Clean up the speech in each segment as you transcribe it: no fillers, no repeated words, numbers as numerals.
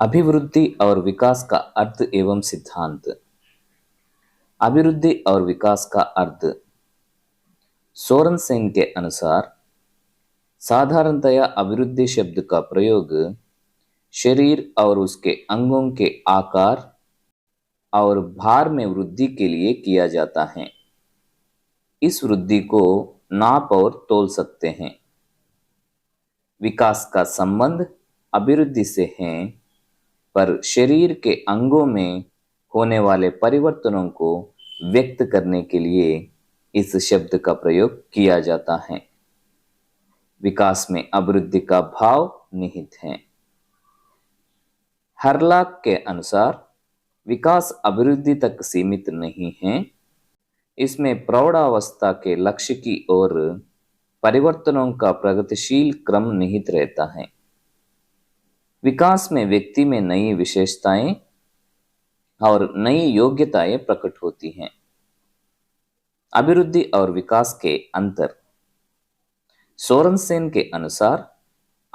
अभिवृद्धि और विकास का अर्थ एवं सिद्धांत। अभिवृद्धि और विकास का अर्थ सोरेनसेन के अनुसार साधारणतया अभिवृद्धि शब्द का प्रयोग शरीर और उसके अंगों के आकार और भार में वृद्धि के लिए किया जाता है। इस वृद्धि को नाप और तोल सकते हैं। विकास का संबंध अभिवृद्धि से है, पर शरीर के अंगों में होने वाले परिवर्तनों को व्यक्त करने के लिए इस शब्द का प्रयोग किया जाता है। विकास में अभिवृद्धि का भाव निहित है। हरलाक के अनुसार विकास अभिवृद्धि तक सीमित नहीं है, इसमें प्रौढ़ावस्था के लक्ष्य की ओर परिवर्तनों का प्रगतिशील क्रम निहित रहता है। विकास में व्यक्ति में नई विशेषताएं और नई योग्यताएं प्रकट होती हैं। अभिवृद्धि और विकास के अंतर। सोरेनसेन के अनुसार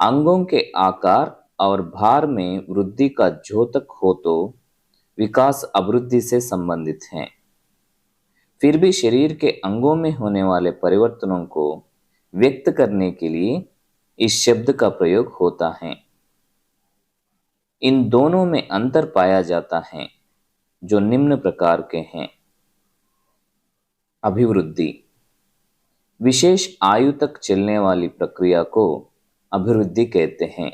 अंगों के आकार और भार में वृद्धि का द्योतक हो तो विकास अभिवृद्धि से संबंधित है। फिर भी शरीर के अंगों में होने वाले परिवर्तनों को व्यक्त करने के लिए इस शब्द का प्रयोग होता है। इन दोनों में अंतर पाया जाता है, जो निम्न प्रकार के हैं। अभिवृद्धि विशेष आयु तक चलने वाली प्रक्रिया को अभिवृद्धि कहते हैं।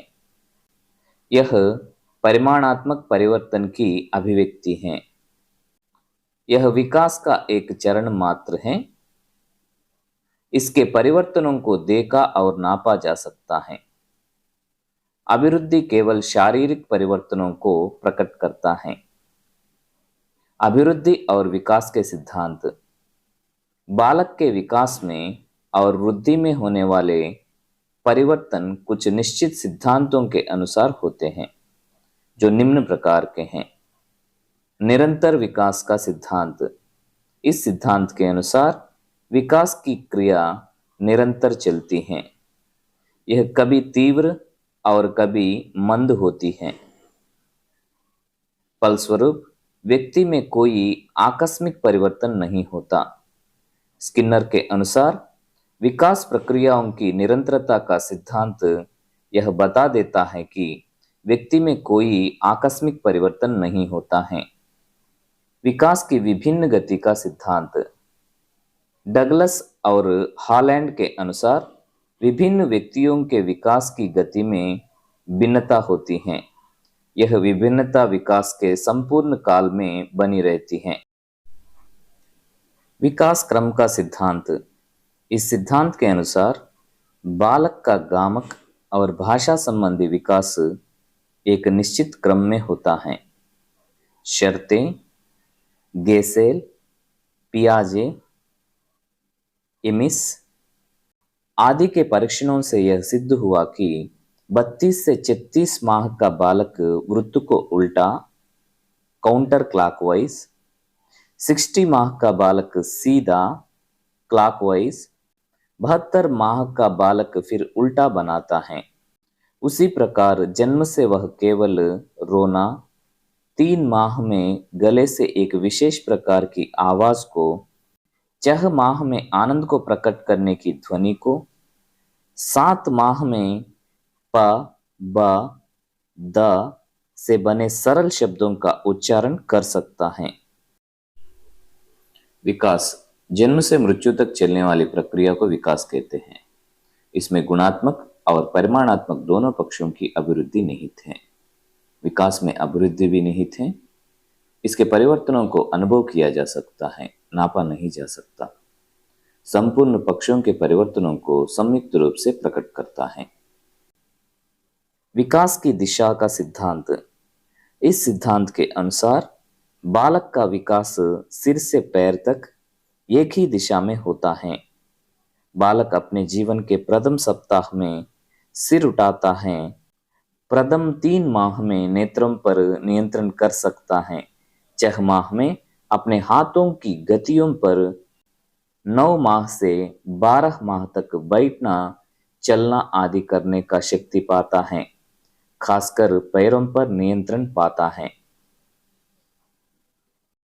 यह परिमाणात्मक परिवर्तन की अभिव्यक्ति है। यह विकास का एक चरण मात्र है। इसके परिवर्तनों को देखा और नापा जा सकता है। अभिवृद्धि केवल शारीरिक परिवर्तनों को प्रकट करता है। अभिवृद्धि और विकास के सिद्धांत। बालक के विकास में और वृद्धि में होने वाले परिवर्तन कुछ निश्चित सिद्धांतों के अनुसार होते हैं, जो निम्न प्रकार के हैं। निरंतर विकास का सिद्धांत। इस सिद्धांत के अनुसार विकास की क्रिया निरंतर चलती है। यह कभी तीव्र और कभी मंद होती है। फलस्वरूप व्यक्ति में कोई आकस्मिक परिवर्तन नहीं होता। स्किनर के अनुसार विकास प्रक्रियाओं की निरंतरता का सिद्धांत यह बता देता है कि व्यक्ति में कोई आकस्मिक परिवर्तन नहीं होता है। विकास की विभिन्न गति का सिद्धांत। डगलस और हॉलैंड के अनुसार विभिन्न व्यक्तियों के विकास की गति में भिन्नता होती है। यह विभिन्नता विकास के संपूर्ण काल में बनी रहती है। विकास क्रम का सिद्धांत। इस सिद्धांत के अनुसार बालक का गामक और भाषा संबंधी विकास एक निश्चित क्रम में होता है। शर्तें, गेसेल, पियाजे, इमिस आदि के परीक्षणों से यह सिद्ध हुआ कि 32 से 36 माह का बालक वृत्त को उल्टा काउंटर क्लॉकवाइज, 60 माह का बालक सीधा क्लॉकवाइज, 72 माह का बालक फिर उल्टा बनाता है। उसी प्रकार जन्म से वह केवल रोना, 3 माह में गले से एक विशेष प्रकार की आवाज को, 6 माह में आनंद को प्रकट करने की ध्वनि को, 7 माह में प, ब, द से बने सरल शब्दों का उच्चारण कर सकता है। विकास जन्म से मृत्यु तक चलने वाली प्रक्रिया को विकास कहते हैं। इसमें गुणात्मक और परिमाणात्मक दोनों पक्षों की अभिवृद्धि निहित है। विकास में अभिवृद्धि भी निहित है। इसके परिवर्तनों को अनुभव किया जा सकता है, नापा नहीं जा सकता। संपूर्ण पक्षों के परिवर्तनों को संयुक्त रूप से प्रकट करता है। विकास की दिशा का सिद्धांत। इस सिद्धांत के अनुसार बालक का विकास सिर से पैर तक एक ही दिशा में होता है। बालक अपने जीवन के प्रथम सप्ताह में सिर उठाता है। प्रथम 3 माह में नेत्रों पर नियंत्रण कर सकता है। 6 माह में अपने हाथों की गतियों पर, 9 माह से 12 माह तक बैठना, चलना आदि करने का शक्ति पाता है। खासकर पैरों पर नियंत्रण पाता है।